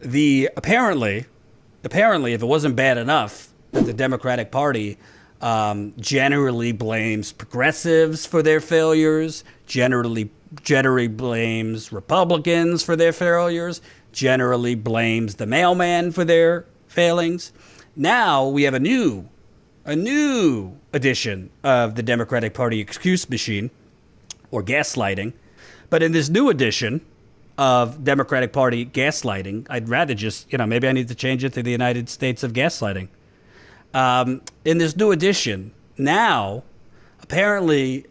Apparently, if it wasn't bad enough that the Democratic Party generally blames progressives for their failures, generally blames Republicans for their failures, generally blames the mailman for their failings. Now we have a new edition of the Democratic Party excuse machine, or gaslighting. But in this new edition of Democratic Party gaslighting, I'd rather just, maybe I need to change it to the United States of gaslighting. In this new edition, now, apparently,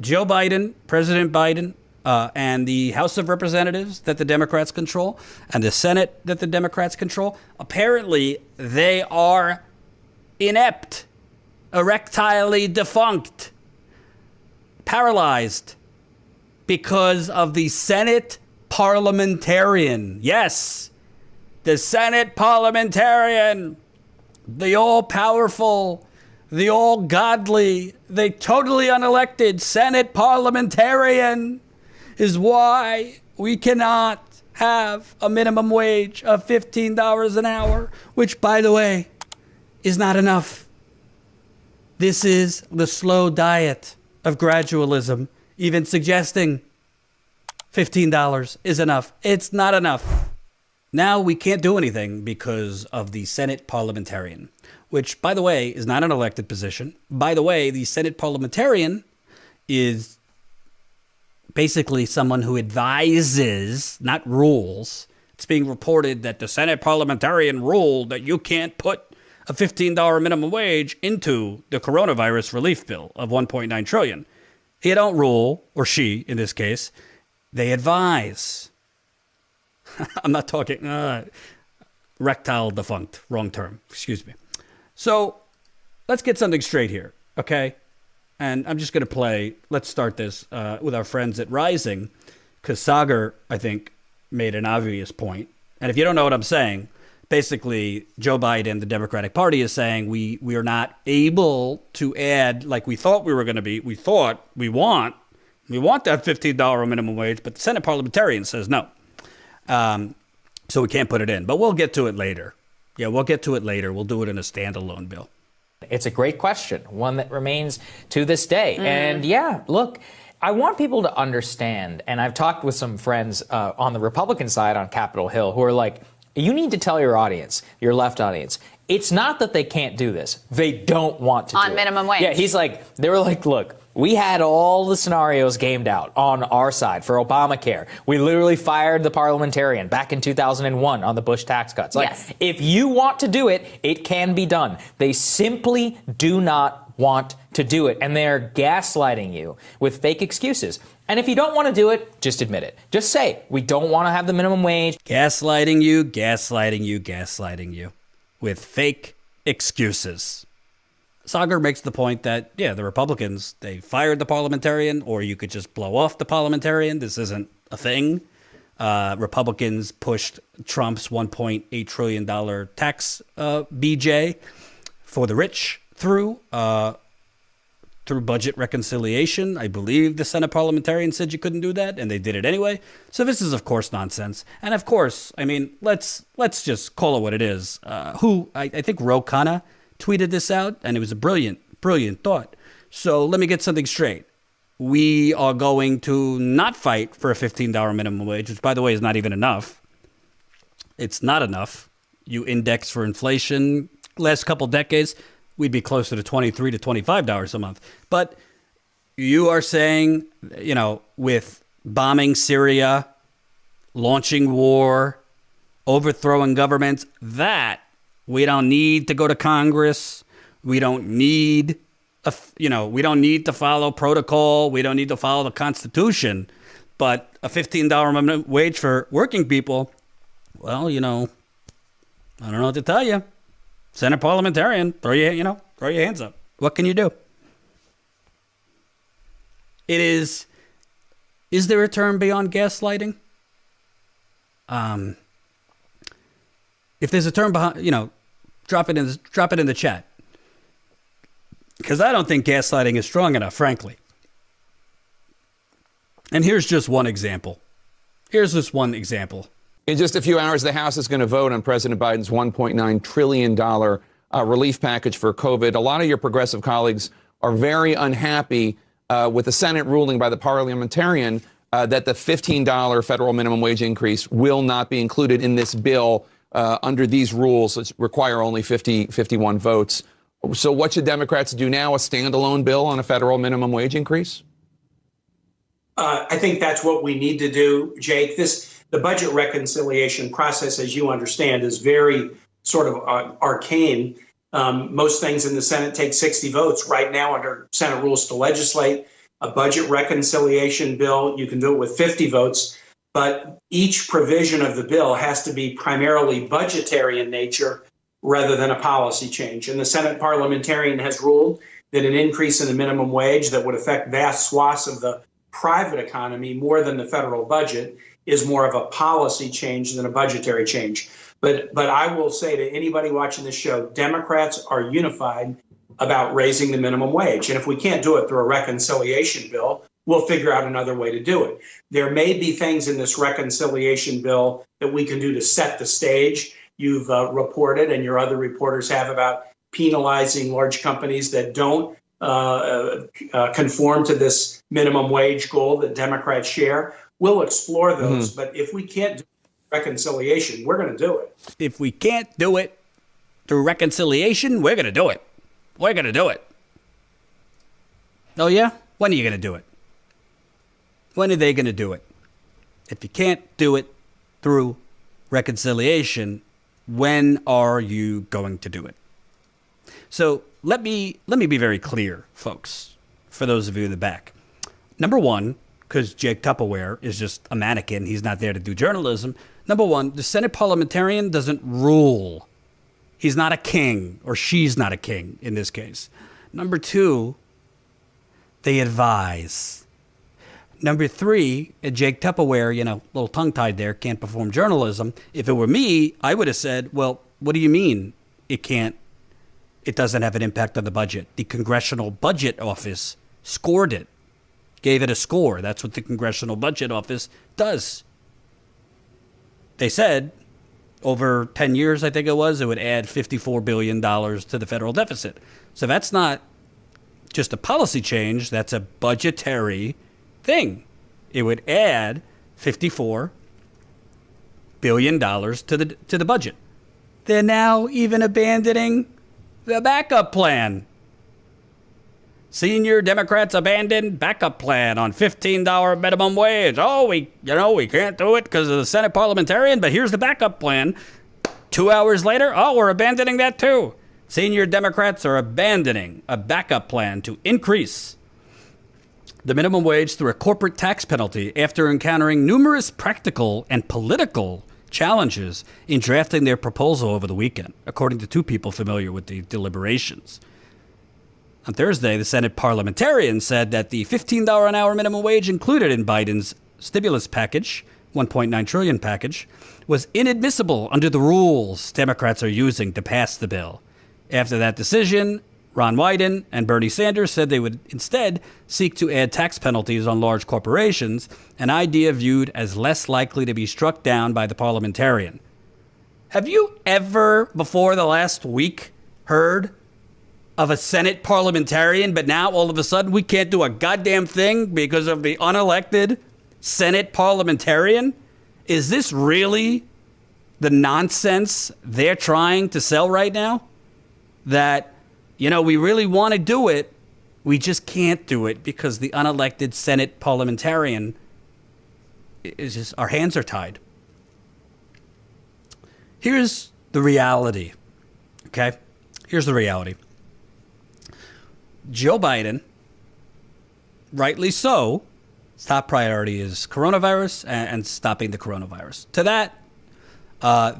Joe Biden, President Biden, and the House of Representatives that the Democrats control, and the Senate that the Democrats control, apparently they are inept, erectilely defunct, paralyzed because of the Senate Parliamentarian. Yes, the Senate Parliamentarian, the all-powerful, the all-godly, the totally unelected Senate Parliamentarian is why we cannot have a minimum wage of $15 an hour, which, by the way, is not enough. This is the slow diet of gradualism, even suggesting $15 is enough. It's not enough. Now we can't do anything because of the Senate Parliamentarian, which, by the way, is not an elected position. By the way, the Senate Parliamentarian is basically someone who advises, not rules. It's being reported that the Senate Parliamentarian ruled that you can't put a $15 minimum wage into the coronavirus relief bill of $1.9 trillion. He don't rule, or she in this case. They advise. I'm not talking rectile defunct, wrong term. Excuse me. So let's get something straight here, okay? And I'm just going to play. Let's start this with our friends at Rising, because Sagar, I think, made an obvious point. And if you don't know what I'm saying, basically, Joe Biden, the Democratic Party, is saying we are not able to add like we thought we were going to be. We want that $15 minimum wage, but the Senate Parliamentarian says no. So we can't put it in. But we'll get to it later. Yeah, we'll get to it later. We'll do it in a standalone bill. It's a great question, one that remains to this day. And yeah, look, I want people to understand, and I've talked with some friends on the Republican side on Capitol Hill who are like, you need to tell your audience, your left audience, it's not that they can't do this. They don't want to do it. On minimum wage. Yeah, they were like, look, we had all the scenarios gamed out on our side for Obamacare. We literally fired the parliamentarian back in 2001 on the Bush tax cuts. Like, yes. If you want to do it, it can be done. They simply do not want to do it, and they're gaslighting you with fake excuses. And if you don't want to do it, just admit it. Just say, we don't want to have the minimum wage. Gaslighting you with fake excuses. Sagar makes the point that, yeah, the Republicans, they fired the parliamentarian, or you could just blow off the parliamentarian. This isn't a thing. Republicans pushed Trump's $1.8 trillion tax BJ for the rich through budget reconciliation. I believe the Senate parliamentarian said you couldn't do that, and they did it anyway. So this is, of course, nonsense. And of course, I mean, let's just call it what it is. I think Ro Khanna tweeted this out, and it was a brilliant thought. So let me get something straight. We are going to not fight for a $15 minimum wage, which, by the way, is not even enough. It's not enough. You index for inflation last couple decades, we'd be closer to $23 to $25 a month. But you are saying, with bombing Syria, launching war, overthrowing governments, that we don't need to go to Congress. We don't need we don't need to follow protocol. We don't need to follow the Constitution. But a $15 minimum wage for working people, well, I don't know what to tell you. Senate parliamentarian, throw your hands up. What can you do? Is there a term beyond gaslighting? If there's a term behind, drop it in the chat. Because I don't think gaslighting is strong enough, frankly. And here's just one example. In just a few hours, the House is going to vote on President Biden's $1.9 trillion relief package for COVID. A lot of your progressive colleagues are very unhappy with the Senate ruling by the Parliamentarian that the $15 federal minimum wage increase will not be included in this bill under these rules, which require only 51 votes. So what should Democrats do now? A standalone bill on a federal minimum wage increase? I think that's what we need to do, Jake. The budget reconciliation process, as you understand, is very sort of arcane. Most things in the Senate take 60 votes. Right now, under Senate rules to legislate a budget reconciliation bill, you can do it with 50 votes. But each provision of the bill has to be primarily budgetary in nature rather than a policy change. And the Senate Parliamentarian has ruled that an increase in the minimum wage that would affect vast swaths of the private economy more than the federal budget is more of a policy change than a budgetary change. But I will say to anybody watching this show, Democrats are unified about raising the minimum wage. And if we can't do it through a reconciliation bill, we'll figure out another way to do it. There may be things in this reconciliation bill that we can do to set the stage. You've reported, and your other reporters have, about penalizing large companies that don't conform to this minimum wage goal that Democrats share. We'll explore those. But if we can't do reconciliation, we're going to do it. If we can't do it through reconciliation, we're going to do it. We're going to do it. Oh, yeah? When are you going to do it? When are they going to do it? If you can't do it through reconciliation, when are you going to do it? So let me be very clear, folks, for those of you in the back. Number one, because Jake Tupperware is just a mannequin, he's not there to do journalism. Number one, the Senate Parliamentarian doesn't rule. He's not a king, or she's not a king in this case. Number two, they advise. Number three, Jake Tupperware, a little tongue-tied there, can't perform journalism. If it were me, I would have said, well, what do you mean it doesn't have an impact on the budget? The Congressional Budget Office scored it, gave it a score. That's what the Congressional Budget Office does. They said over 10 years, I think it would add $54 billion to the federal deficit. So that's not just a policy change, that's a budgetary thing. It would add $54 billion to the budget. They're now even abandoning the backup plan. Senior Democrats abandoned backup plan on $15 minimum wage. Oh, we can't do it because of the Senate Parliamentarian, but here's the backup plan. 2 hours later, we're abandoning that too. Senior Democrats are abandoning a backup plan to increase the minimum wage through a corporate tax penalty after encountering numerous practical and political challenges in drafting their proposal over the weekend, according to two people familiar with the deliberations. On Thursday, the Senate Parliamentarian said that the $15 an hour minimum wage included in Biden's stimulus package, $1.9 trillion package, was inadmissible under the rules Democrats are using to pass the bill. After that decision, Ron Wyden and Bernie Sanders said they would instead seek to add tax penalties on large corporations, an idea viewed as less likely to be struck down by the Parliamentarian. Have you ever, before the last week, heard of a Senate Parliamentarian, but now all of a sudden we can't do a goddamn thing because of the unelected Senate Parliamentarian? Is this really the nonsense they're trying to sell right now? That, we really want to do it, we just can't do it because the unelected Senate Parliamentarian is just, our hands are tied. Here's the reality, okay? Here's the reality. Joe Biden, rightly so, his top priority is coronavirus and stopping the coronavirus. To that,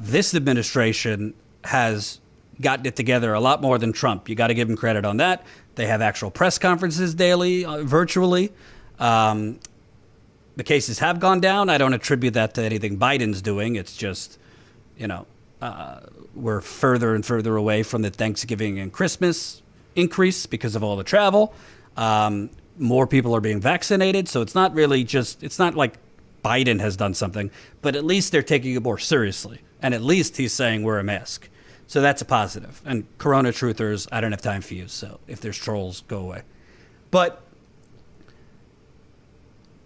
this administration has gotten it together a lot more than Trump. You got to give him credit on that. They have actual press conferences daily, virtually. The cases have gone down. I don't attribute that to anything Biden's doing. It's just, we're further and further away from the Thanksgiving and Christmas increase because of all the travel. More people are being vaccinated. So it's not really just, it's not like Biden has done something, but at least they're taking it more seriously. And at least he's saying wear a mask. So that's a positive. And Corona truthers, I don't have time for you. So if there's trolls, go away. But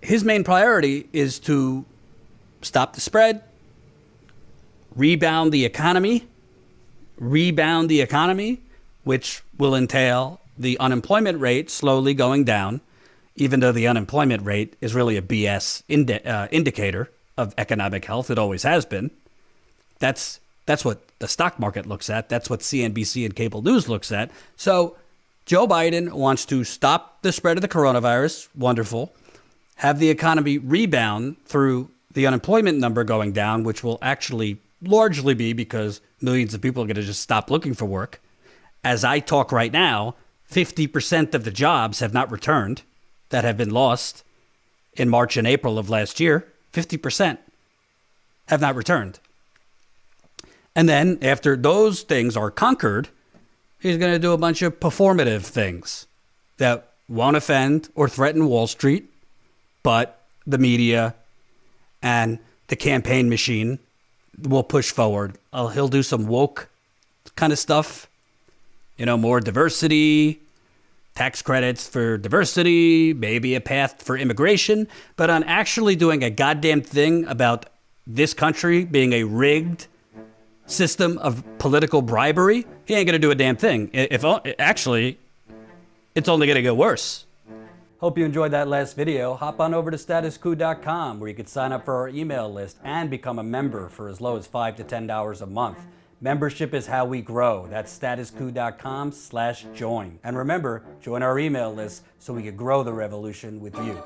his main priority is to stop the spread, rebound the economy, which will entail the unemployment rate slowly going down, even though the unemployment rate is really a BS indicator of economic health. It always has been. That's what the stock market looks at. That's what CNBC and cable news looks at. So Joe Biden wants to stop the spread of the coronavirus. Wonderful. Have the economy rebound through the unemployment number going down, which will actually largely be because millions of people are going to just stop looking for work. As I talk right now, 50% of the jobs have not returned that have been lost in March and April of last year. 50% have not returned. And then after those things are conquered, he's going to do a bunch of performative things that won't offend or threaten Wall Street, but the media and the campaign machine will push forward. He'll do some woke kind of stuff, more diversity, tax credits for diversity, maybe a path for immigration, but on actually doing a goddamn thing about this country being a rigged system of political bribery, he ain't going to do a damn thing. Actually, it's only going to get worse. Hope you enjoyed that last video. Hop on over to statuscoup.com where you can sign up for our email list and become a member for as low as $5 to $10 a month. Membership is how we grow. That's statuscoup.com/join. And remember, join our email list so we can grow the revolution with you.